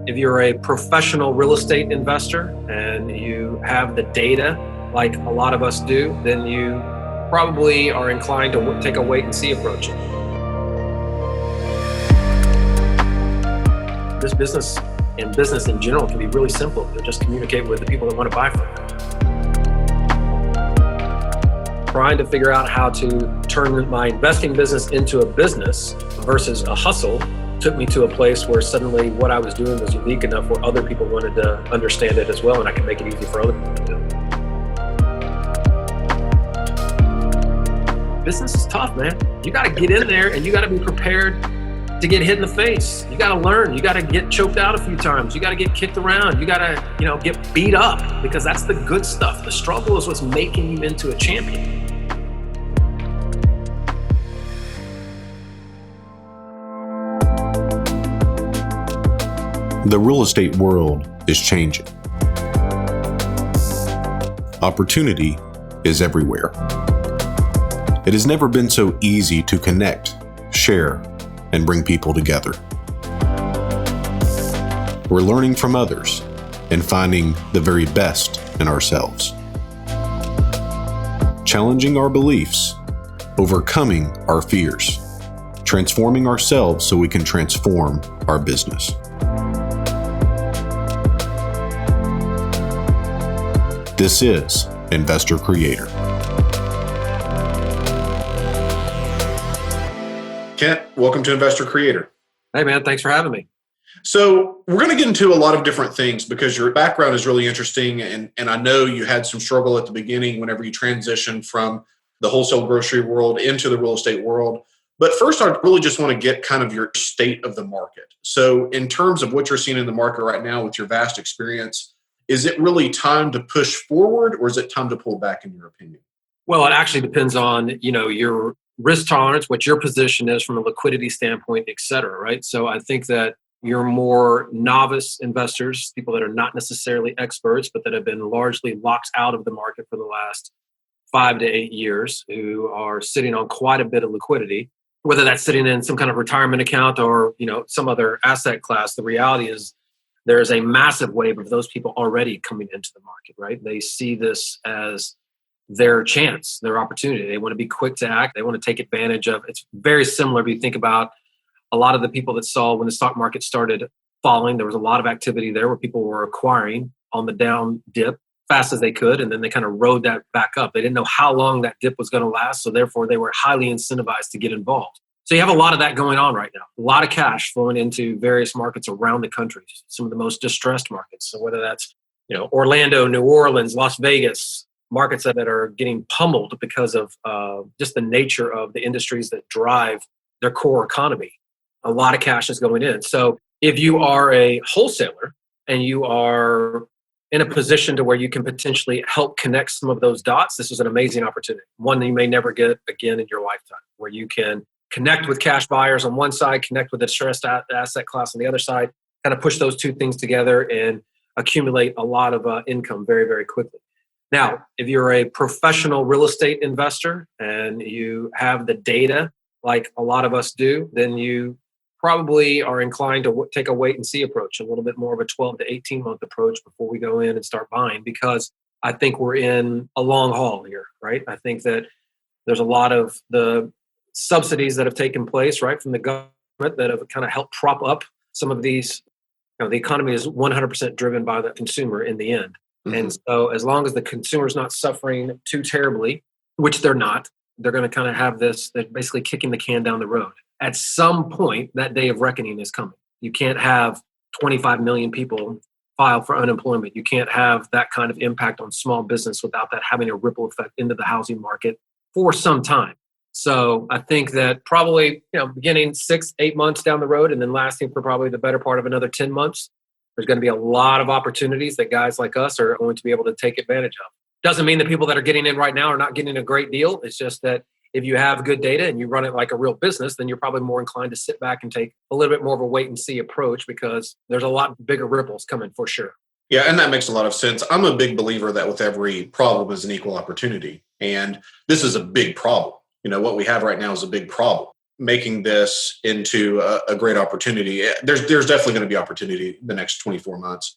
If you're a professional real estate investor and you have the data like a lot of us do, then you probably are inclined to take a wait and see approach. This business and business in general can be really simple. You just communicate with the people that want to buy from you. Trying to figure out how to turn my investing business into a business versus a hustle took me to a place where suddenly what I was doing was unique enough where other people wanted to understand it as well, and I could make it easy for other people to do. Business is tough, man. You got to get in there and you got to be prepared to get hit in the face. You got to learn. You got to get choked out a few times. You got to get kicked around. You got to, get beat up, because that's the good stuff. The struggle is what's making you into a champion. The real estate world is changing. Opportunity is everywhere. It has never been so easy to connect, share, and bring people together. We're learning from others and finding the very best in ourselves. Challenging our beliefs, overcoming our fears, transforming ourselves so we can transform our business. This is Investor Creator. Kent, welcome to Investor Creator. Hey, man, thanks for having me. So we're going to get into a lot of different things because your background is really interesting. And I know you had some struggle at the beginning whenever you transitioned from the wholesale grocery world into the real estate world. But first, I really just want to get kind of your state of the market. So in terms of what you're seeing in the market right now with your vast experience, is it really time to push forward, or is it time to pull back, in your opinion? Well, it actually depends on, your risk tolerance, what your position is from a liquidity standpoint, et cetera, right? So I think that your more novice investors, people that are not necessarily experts, but that have been largely locked out of the market for the last 5 to 8 years, who are sitting on quite a bit of liquidity, whether that's sitting in some kind of retirement account or, some other asset class. The reality is there's a massive wave of those people already coming into the market, right? They see this as their chance, their opportunity. They want to be quick to act. They want to take advantage of. It's very similar if you think about a lot of the people that saw when the stock market started falling. There was a lot of activity there where people were acquiring on the down dip fast as they could, and then they kind of rode that back up. They didn't know how long that dip was going to last, so therefore they were highly incentivized to get involved. So you have a lot of that going on right now. A lot of cash flowing into various markets around the country, some of the most distressed markets. So whether that's, Orlando, New Orleans, Las Vegas, markets that are getting pummeled because of just the nature of the industries that drive their core economy. A lot of cash is going in. So if you are a wholesaler and you are in a position to where you can potentially help connect some of those dots, this is an amazing opportunity. One that you may never get again in your lifetime, where you can connect with cash buyers on one side, connect with a distressed asset class on the other side, kind of push those two things together and accumulate a lot of income very, very quickly. Now, if you're a professional real estate investor and you have the data like a lot of us do, then you probably are inclined to take a wait and see approach, a little bit more of a 12 to 18 month approach before we go in and start buying, because I think we're in a long haul here, right? I think that there's a lot of the subsidies that have taken place, right, from the government that have kind of helped prop up some of these. The economy is 100% driven by the consumer in the end. Mm-hmm. And so as long as the consumer's not suffering too terribly, which they're not, they're going to kind of have this, they're basically kicking the can down the road. At some point, that day of reckoning is coming. You can't have 25 million people file for unemployment. You can't have that kind of impact on small business without that having a ripple effect into the housing market for some time. So I think that probably, beginning 6-8 months down the road and then lasting for probably the better part of another 10 months, there's going to be a lot of opportunities that guys like us are going to be able to take advantage of. Doesn't mean the people that are getting in right now are not getting a great deal. It's just that if you have good data and you run it like a real business, then you're probably more inclined to sit back and take a little bit more of a wait and see approach, because there's a lot bigger ripples coming for sure. Yeah, and that makes a lot of sense. I'm a big believer that with every problem is an equal opportunity. And this is a big problem. What we have right now is a big problem. making this into a great opportunity. There's definitely going to be opportunity in the next 24 months.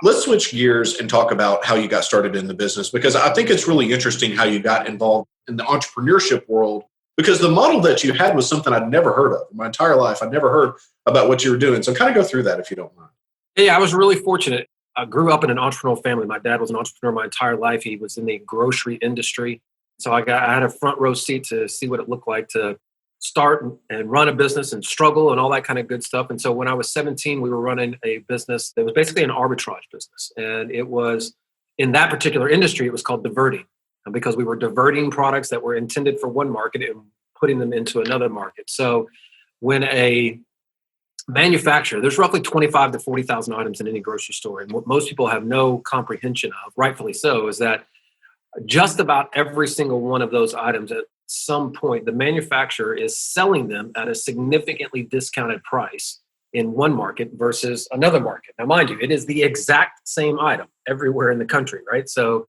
Let's switch gears and talk about how you got started in the business, because I think it's really interesting how you got involved in the entrepreneurship world, because the model that you had was something I'd never heard of in my entire life. I'd never heard about what you were doing. So kind of go through that if you don't mind. Yeah, I was really fortunate. I grew up in an entrepreneurial family. My dad was an entrepreneur my entire life. He was in the grocery industry. So I had a front row seat to see what it looked like to start and run a business and struggle and all that kind of good stuff. And so when I was 17, we were running a business that was basically an arbitrage business. And it was, in that particular industry, it was called diverting, because we were diverting products that were intended for one market and putting them into another market. So when a manufacturer, there's roughly 25 to 40,000 items in any grocery store. And what most people have no comprehension of, rightfully so, is that just about every single one of those items at some point, the manufacturer is selling them at a significantly discounted price in one market versus another market. Now, mind you, it is the exact same item everywhere in the country, right? So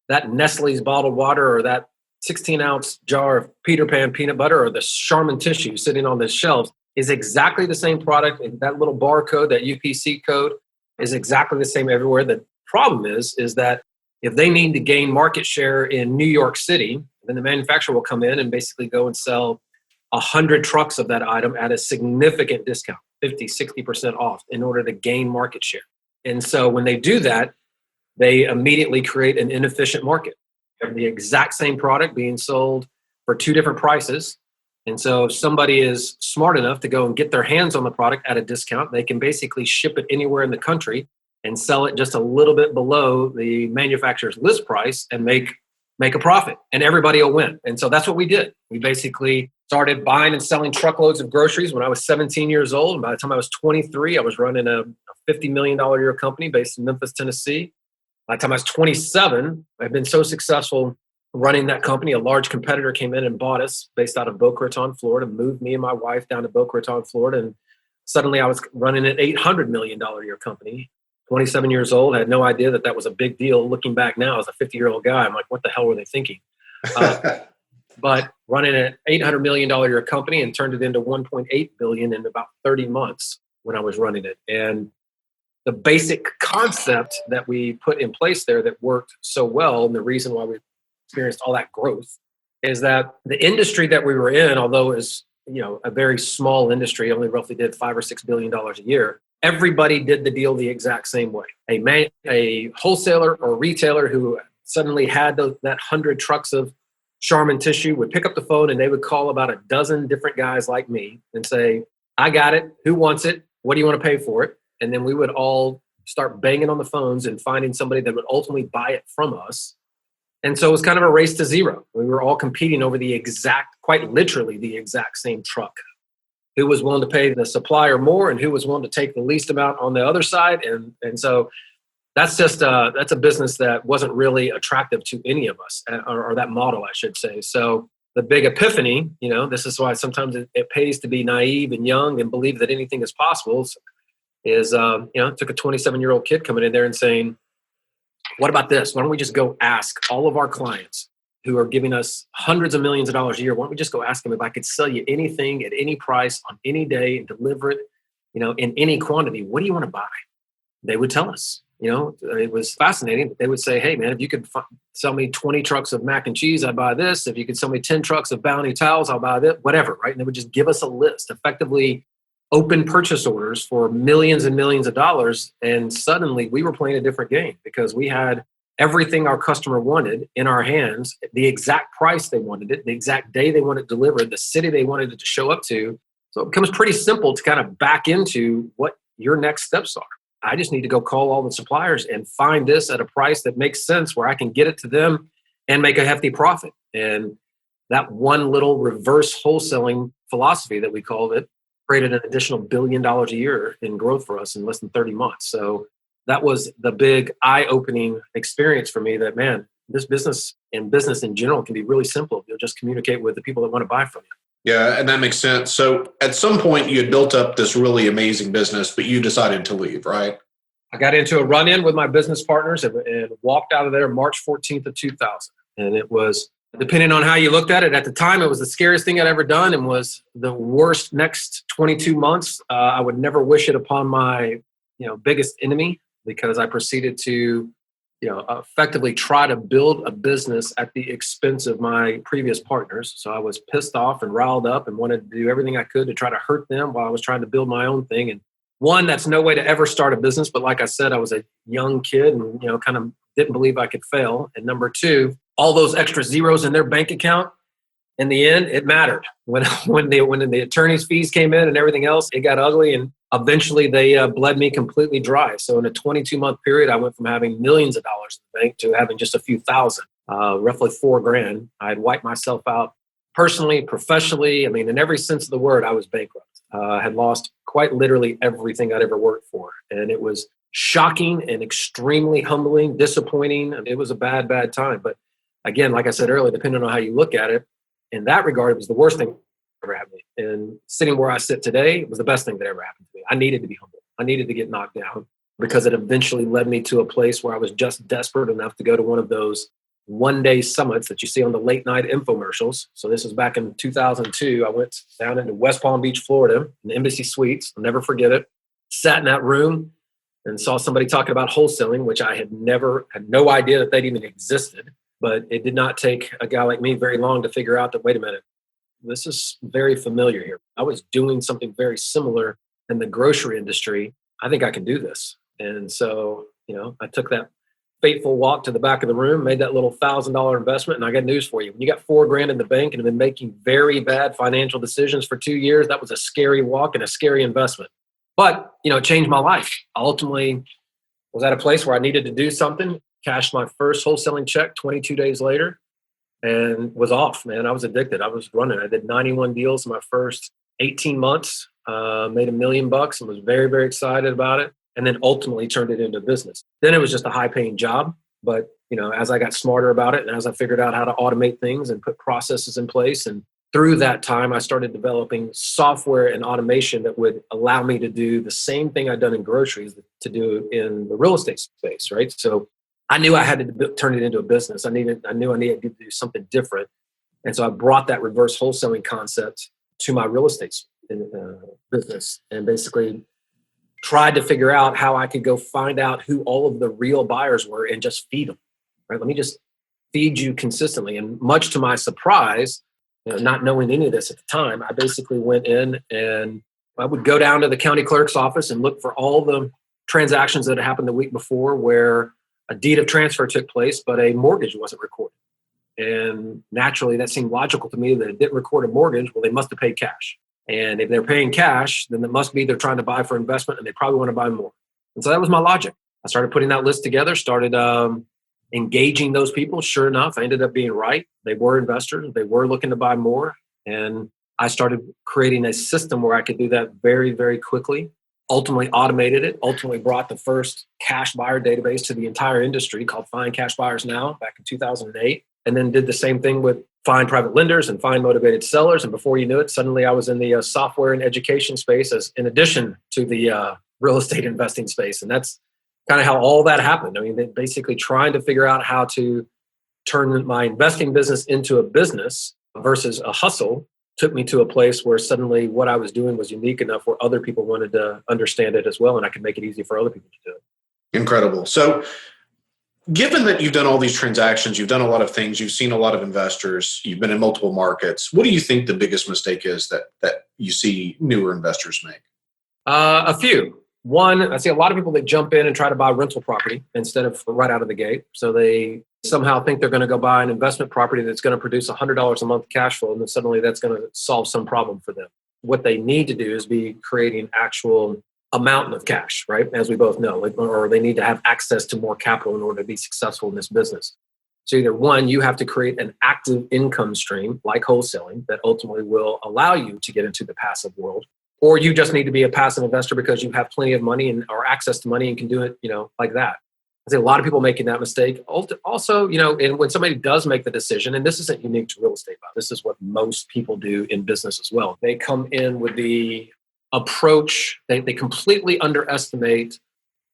that Nestle's bottled water or that 16-ounce jar of Peter Pan peanut butter or the Charmin tissue sitting on the shelves is exactly the same product. And that little barcode, that UPC code, is exactly the same everywhere. The problem is that if they need to gain market share in New York City, then the manufacturer will come in and basically go and sell 100 trucks of that item at a significant discount, 50, 60% off, in order to gain market share. And so when they do that, they immediately create an inefficient market. You have the exact same product being sold for two different prices. And so if somebody is smart enough to go and get their hands on the product at a discount, they can basically ship it anywhere in the country and sell it just a little bit below the manufacturer's list price and make a profit, and everybody will win. And so that's what we did. We basically started buying and selling truckloads of groceries when I was 17 years old. And by the time I was 23, I was running a $50 million a year company based in Memphis, Tennessee. By the time I was 27, I've been so successful running that company. A large competitor came in and bought us based out of Boca Raton, Florida, moved me and my wife down to Boca Raton, Florida. And suddenly I was running an $800 million a year company. 27 years old, had no idea that was a big deal. Looking back now as a 50-year-old guy, I'm like, what the hell were they thinking? But running an $800 million a year company and turned it into $1.8 billion in about 30 months when I was running it. And the basic concept that we put in place there that worked so well, and the reason why we experienced all that growth, is that the industry that we were in, although it was a very small industry, only roughly did $5 or $6 billion a year, everybody did the deal the exact same way. A wholesaler or retailer who suddenly had that 100 trucks of Charmin tissue would pick up the phone and they would call about a dozen different guys like me and say, I got it. Who wants it? What do you want to pay for it? And then we would all start banging on the phones and finding somebody that would ultimately buy it from us. And so it was kind of a race to zero. We were all competing over quite literally the exact same truck. Who was willing to pay the supplier more and who was willing to take the least amount on the other side. And so that's a business that wasn't really attractive to any of us, or that model, I should say. So the big epiphany, this is why sometimes it pays to be naive and young and believe that anything is possible, is it took a 27-year-old kid coming in there and saying, what about this? Why don't we just go ask all of our clients who are giving us hundreds of millions of dollars a year, why don't we just go ask them if I could sell you anything at any price on any day and deliver it, in any quantity? What do you want to buy? They would tell us. It was fascinating. They would say, hey, man, if you could sell me 20 trucks of mac and cheese, I'd buy this. If you could sell me 10 trucks of Bounty towels, I'll buy that, whatever, right? And they would just give us a list, effectively open purchase orders for millions and millions of dollars. And suddenly we were playing a different game because we had everything our customer wanted in our hands, the exact price they wanted it, the exact day they wanted it delivered, the city they wanted it to show up to. So it becomes pretty simple to kind of back into what your next steps are. I just need to go call all the suppliers and find this at a price that makes sense where I can get it to them and make a hefty profit. And that one little reverse wholesaling philosophy that we called it created an additional $1 billion a year in growth for us in less than 30 months. So that was the big eye-opening experience for me that, man, this business and business in general can be really simple. You'll just communicate with the people that want to buy from you. Yeah, and that makes sense. So at some point you had built up this really amazing business, but you decided to leave, right? I got into a run-in with my business partners and walked out of there March 14th of 2000. And it was Depending on how you looked at it, at the time, it was the scariest thing I'd ever done and was the worst next 22 months. I would never wish it upon my, biggest enemy, because I proceeded to, effectively try to build a business at the expense of my previous partners. So I was pissed off and riled up and wanted to do everything I could to try to hurt them while I was trying to build my own thing. And one, that's no way to ever start a business. But like I said, I was a young kid and, kind of didn't believe I could fail. And number two, all those extra zeros in their bank account, in the end, it mattered. When the attorney's fees came in and everything else, it got ugly. And eventually they bled me completely dry. So in a 22-month period, I went from having millions of dollars in the bank to having just a few thousand, roughly $4,000. I had wiped myself out personally, professionally. I mean, in every sense of the word, I was bankrupt. I had lost quite literally everything I'd ever worked for. And it was shocking and extremely humbling, disappointing. It was a bad, bad time. But again, like I said earlier, depending on how you look at it, in that regard, it was the worst thing that ever happened to me. And sitting where I sit today was the best thing that ever happened to me. I needed to be humble. I needed to get knocked down, because it eventually led me to a place where I was just desperate enough to go to one of those one-day summits that you see on the late night infomercials. So this was back in 2002. I went down into West Palm Beach, Florida, in the Embassy Suites. I'll never forget it. Sat in that room and saw somebody talking about wholesaling, which I had no idea that they'd even existed. But it did not take a guy like me very long to figure out that, wait a minute, this is very familiar here. I was doing something very similar in the grocery industry. I think I can do this. And so, I took that fateful walk to the back of the room, made that little $1,000 investment. And I got news for you. When you got $4,000 in the bank and have been making very bad financial decisions for 2 years, that was a scary walk and a scary investment. But, it changed my life. I ultimately was at a place where I needed to do something, cashed my first wholesaling check 22 days later, and was off, man. I was addicted. I was running. I did 91 deals in my first 18 months, made $1 million and was very, very excited about it. And then ultimately turned it into a business. Then it was just a high paying job. But, as I got smarter about it and as I figured out how to automate things and put processes in place, and through that time, I started developing software and automation that would allow me to do the same thing I'd done in groceries to do in the real estate space, right? So I knew I had to turn it into a business. I knew I needed to do something different. And so I brought that reverse wholesaling concept to my real estate business, and basically tried to figure out how I could go find out who all of the real buyers were and just feed them, right? Let me just feed you consistently. And much to my surprise, not knowing any of this at the time, I basically went in and I would go down to the county clerk's office and look for all the transactions that had happened the week before where a deed of transfer took place, but a mortgage wasn't recorded. And naturally, that seemed logical to me that it didn't record a mortgage. Well, they must have paid cash. And if they're paying cash, then it must be they're trying to buy for investment and they probably want to buy more. And so that was my logic. I started putting that list together, started engaging those people. Sure enough, I ended up being right. They were investors. They were looking to buy more. And I started creating a system where I could do that very, very quickly. Ultimately automated it, ultimately brought the first cash buyer database to the entire industry called Find Cash Buyers Now back in 2008. And then did the same thing with Find Private Lenders and Find Motivated Sellers. And before you knew it, suddenly I was in the software and education space as in addition to the real estate investing space. And that's kind of how all that happened. I mean, basically trying to figure out how to turn my investing business into a business versus a hustle took me to a place where suddenly what I was doing was unique enough where other people wanted to understand it as well. And I could make it easy for other people to do it. Incredible. So given that you've done all these transactions, you've done a lot of things, you've seen a lot of investors, you've been in multiple markets, what do you think the biggest mistake is that you see newer investors make? A few. One, I see a lot of people that jump in and try to buy rental property instead of right out of the gate. So they somehow think they're going to go buy an investment property that's going to produce $100 a month cash flow, and then suddenly that's going to solve some problem for them. What they need to do is be creating actual amount of cash, right? As we both know, or they need to have access to more capital in order to be successful in this business. So either one, you have to create an active income stream like wholesaling that ultimately will allow you to get into the passive world, or you just need to be a passive investor because you have plenty of money and or access to money and can do it, like that. I see a lot of people making that mistake. Also, and when somebody does make the decision, and this isn't unique to real estate, this is what most people do in business as well. They come in with the approach, they completely underestimate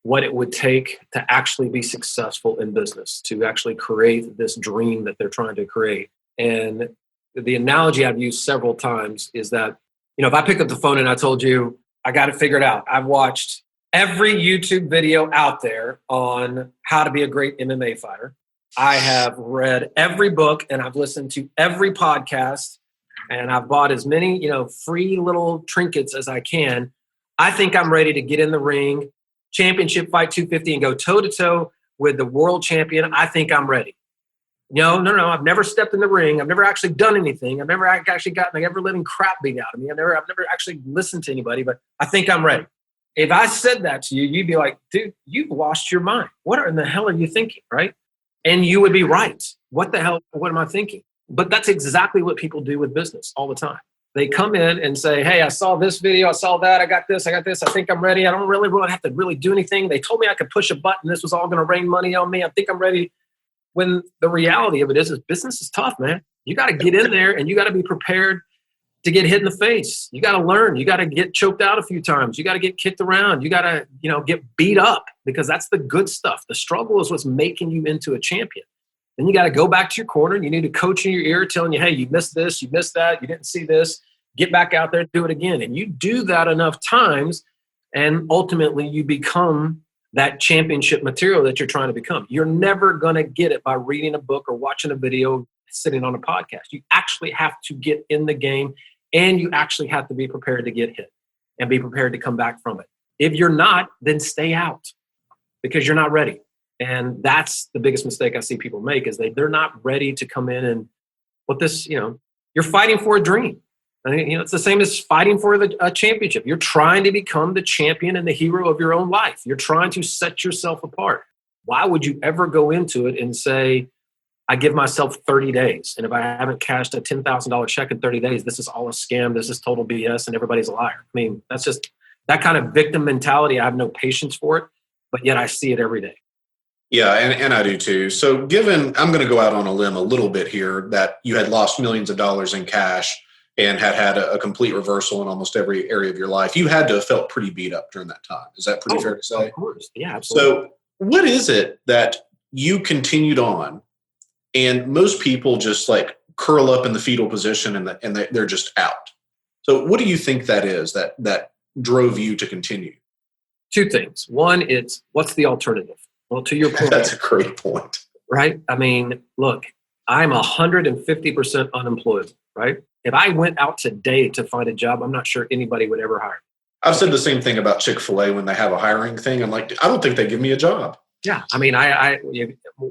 what it would take to actually be successful in business, to actually create this dream that they're trying to create. And the analogy I've used several times is that, if I pick up the phone and I told you, I got it figured out. I've watched every YouTube video out there on how to be a great MMA fighter. I have read every book and I've listened to every podcast and I've bought as many, free little trinkets as I can. I think I'm ready to get in the ring, championship fight 250 and go toe to toe with the world champion. I think I'm ready. No. I've never stepped in the ring. I've never actually done anything. I've never actually gotten ever living crap beat out of me. I've never actually listened to anybody, but I think I'm ready. If I said that to you, you'd be like, dude, you've lost your mind. What in the hell are you thinking, right? And you would be right. What the hell, what am I thinking? But that's exactly what people do with business all the time. They come in and say, hey, I saw this video, I saw that, I got this, I think I'm ready. I don't really have to really do anything. They told me I could push a button. This was all going to rain money on me. I think I'm ready. When the reality of it is business is tough, man. You got to get in there and you got to be prepared to get hit in the face. You got to learn. You got to get choked out a few times. You got to get kicked around. You got to, get beat up because that's the good stuff. The struggle is what's making you into a champion. Then you got to go back to your corner and you need a coach in your ear telling you, hey, you missed this, you missed that, you didn't see this. Get back out there and do it again. And you do that enough times and ultimately you become that championship material that you're trying to become. You're never going to get it by reading a book or watching a video, sitting on a podcast. You actually have to get in the game and you actually have to be prepared to get hit and be prepared to come back from it. If you're not, then stay out because you're not ready. And that's the biggest mistake I see people make is they're not ready to come in and you're fighting for a dream. I mean, it's the same as fighting for a championship. You're trying to become the champion and the hero of your own life. You're trying to set yourself apart. Why would you ever go into it and say, I give myself 30 days. And if I haven't cashed a $10,000 check in 30 days, this is all a scam. This is total BS and everybody's a liar. I mean, that's just that kind of victim mentality. I have no patience for it, but yet I see it every day. Yeah, and I do too. So I'm going to go out on a limb a little bit here that you had lost millions of dollars in cash and had a complete reversal in almost every area of your life. You had to have felt pretty beat up during that time. Is that pretty fair to say? Of course. Yeah, absolutely. So what is it that you continued on and most people just like curl up in the fetal position and they're just out? So what do you think that is that drove you to continue? Two things. One, it's what's the alternative? Well, to your point. That's a great point. Right? I mean, look, I'm 150% unemployable, right? If I went out today to find a job, I'm not sure anybody would ever hire me. I've said the same thing about Chick-fil-A when they have a hiring thing. I'm like, I don't think they give me a job. Yeah. I mean,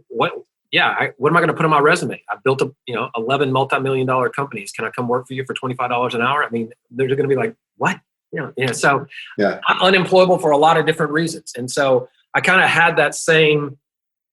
what am I going to put on my resume? I built 11 multi-million-dollar companies. Can I come work for you for $25 an hour? I mean, they're going to be like, what? So I'm unemployable for a lot of different reasons. And so I kind of had that same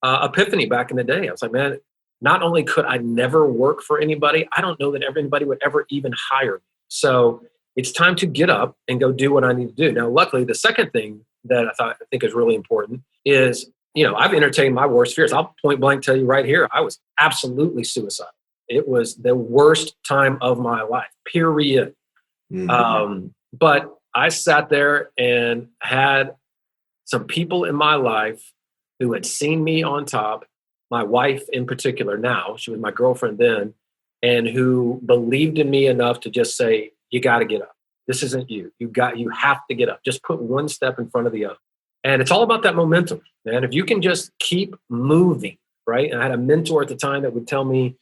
epiphany back in the day. I was like, man, not only could I never work for anybody, I don't know that anybody would ever even hire me. So it's time to get up and go do what I need to do. Now, luckily, the second thing that I think is really important is, I've entertained my worst fears. I'll point blank tell you right here, I was absolutely suicidal. It was the worst time of my life, period. Mm-hmm. But I sat there and had some people in my life who had seen me on top, my wife in particular now, she was my girlfriend then, and who believed in me enough to just say, you got to get up. This isn't you. You have to get up. Just put one step in front of the other. And it's all about that momentum, man. If you can just keep moving, right? And I had a mentor at the time that would tell me,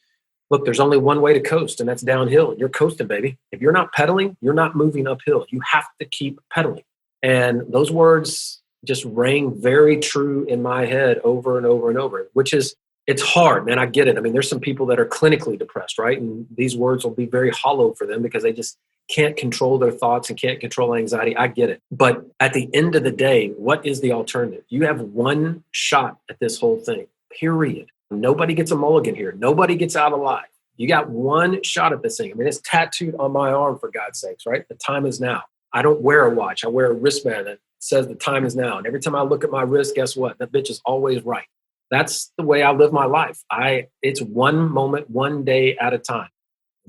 look, there's only one way to coast, and that's downhill. You're coasting, baby. If you're not pedaling, you're not moving uphill. You have to keep pedaling. And those words just rang very true in my head over and over and over, which is, it's hard, man. I get it. I mean, there's some people that are clinically depressed, right? And these words will be very hollow for them because they just can't control their thoughts and can't control anxiety. I get it. But at the end of the day, what is the alternative? You have one shot at this whole thing, period. Nobody gets a mulligan here. Nobody gets out alive. You got one shot at this thing. I mean, it's tattooed on my arm, for God's sakes, right? The time is now. I don't wear a watch. I wear a wristband that says the time is now. And every time I look at my wrist, guess what? That bitch is always right. That's the way I live my life. It's one moment, one day at a time.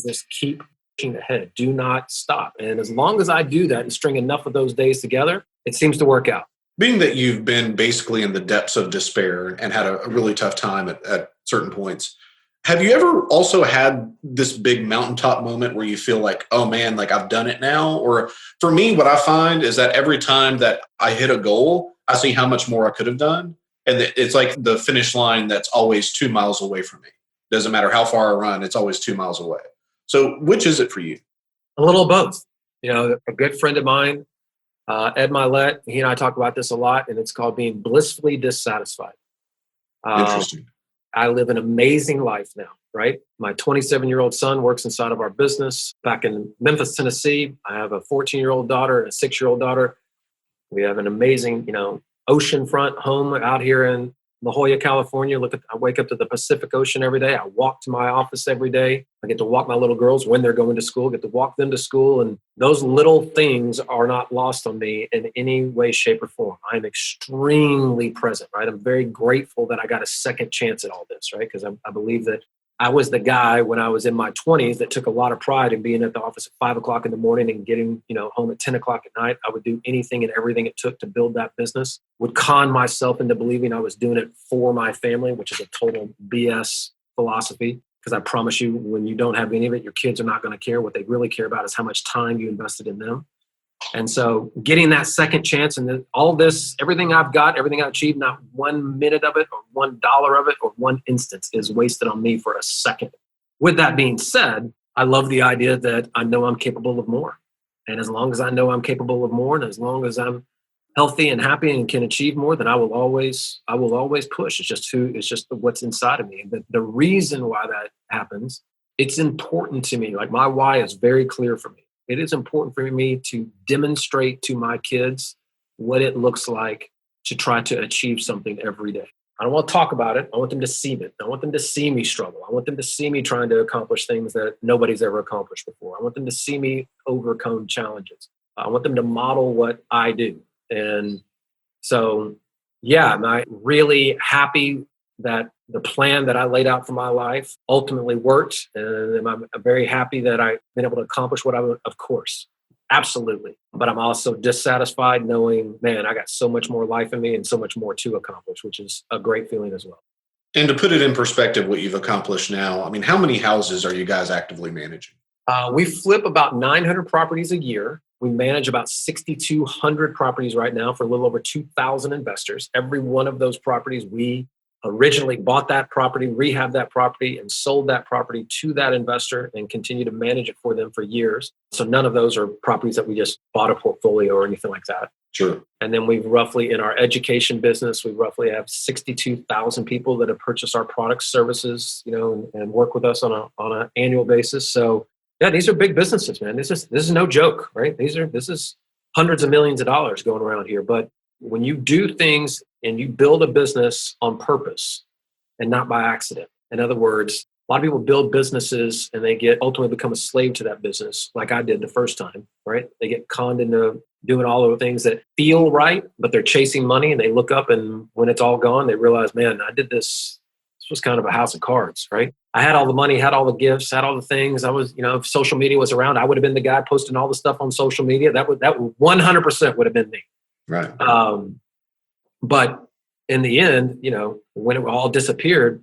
Just keep pushing ahead. Do not stop. And as long as I do that and string enough of those days together, it seems to work out. Being that you've been basically in the depths of despair and had a really tough time at certain points, Have you ever also had this big mountaintop moment where you feel like, oh man, like I've done it now? Or for me, what I find is that every time that I hit a goal, I see how much more I could have done. And it's like the finish line that's always 2 miles away from me. Doesn't matter how far I run, it's always 2 miles away. So which is it for you? A little of both. A good friend of mine, Ed Milet, he and I talk about this a lot, and it's called being blissfully dissatisfied. Interesting. I live an amazing life now, right? My 27-year-old son works inside of our business back in Memphis, Tennessee. I have a 14-year-old daughter and a 6-year-old daughter. We have an amazing, oceanfront home out here in La Jolla, California. I wake up to the Pacific Ocean every day. I walk to my office every day. I get to walk my little girls when they're going to school, get to walk them to school. And those little things are not lost on me in any way, shape, or form. I'm extremely present, right? I'm very grateful that I got a second chance at all this, right? Because I believe that I was the guy when I was in my 20s that took a lot of pride in being at the office at 5 o'clock in the morning and getting, home at 10 o'clock at night. I would do anything and everything it took to build that business, would con myself into believing I was doing it for my family, which is a total BS philosophy. Because I promise you, when you don't have any of it, your kids are not going to care. What they really care about is how much time you invested in them. And so getting that second chance and then all this, everything I've got, everything I've achieved, not 1 minute of it or $1 of it or one instance is wasted on me for a second. With that being said, I love the idea that I know I'm capable of more. And as long as I know I'm capable of more, and as long as I'm healthy and happy and can achieve more, then I will always push. It's just what's inside of me. The reason why that happens, it's important to me. Like my why is very clear for me. It is important for me to demonstrate to my kids what it looks like to try to achieve something every day. I don't want to talk about it. I want them to see it. I want them to see me struggle. I want them to see me trying to accomplish things that nobody's ever accomplished before. I want them to see me overcome challenges. I want them to model what I do. And so, I'm really happy that the plan that I laid out for my life ultimately worked. And I'm very happy that I've been able to accomplish what I would, of course, absolutely. But I'm also dissatisfied knowing, man, I got so much more life in me and so much more to accomplish, which is a great feeling as well. And to put it in perspective, what you've accomplished now, I mean, how many houses are you guys actively managing? We flip about 900 properties a year. We manage about 6,200 properties right now for a little over 2,000 investors. Every one of those properties, we originally bought that property, rehabbed that property, and sold that property to that investor and continue to manage it for them for years. So none of those are properties that we just bought a portfolio or anything like that. Sure. And then we've roughly, in our education business, we roughly have 62,000 people that have purchased our products, services, and work with us on an annual basis. So yeah, these are big businesses, man. This is no joke, right? This is hundreds of millions of dollars going around here. But when you do things and you build a business on purpose and not by accident, in other words, a lot of people build businesses and they ultimately become a slave to that business, like I did the first time, right? They get conned into doing all of the things that feel right, but they're chasing money, and they look up and when it's all gone, they realize, man, I did this. This was kind of a house of cards, right? I had all the money, had all the gifts, had all the things. I was, if social media was around, I would have been the guy posting all the stuff on social media. That would 100% would have been me. Right. But in the end, when it all disappeared,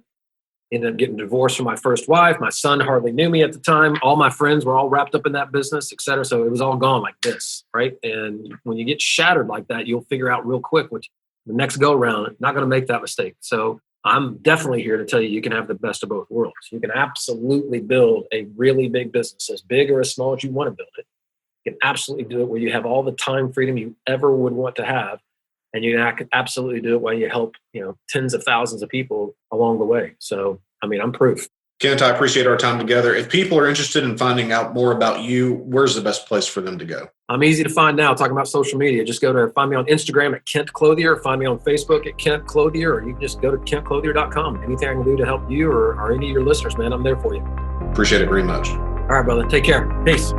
ended up getting divorced from my first wife. My son hardly knew me at the time. All my friends were all wrapped up in that business, et cetera. So it was all gone like this, right? And when you get shattered like that, you'll figure out real quick, which the next go round, not going to make that mistake. So I'm definitely here to tell you can have the best of both worlds. You can absolutely build a really big business, as big or as small as you want to build it. You can absolutely do it where you have all the time freedom you ever would want to have. And you can absolutely do it while you help, tens of thousands of people along the way. So, I'm proof. Kent, I appreciate our time together. If people are interested in finding out more about you, where's the best place for them to go? I'm easy to find now. Talking about social media, just find me on Instagram at Kent Clothier, find me on Facebook at Kent Clothier, or you can just go to KentClothier.com. Anything I can do to help you or any of your listeners, man, I'm there for you. Appreciate it very much. All right, brother. Take care. Peace.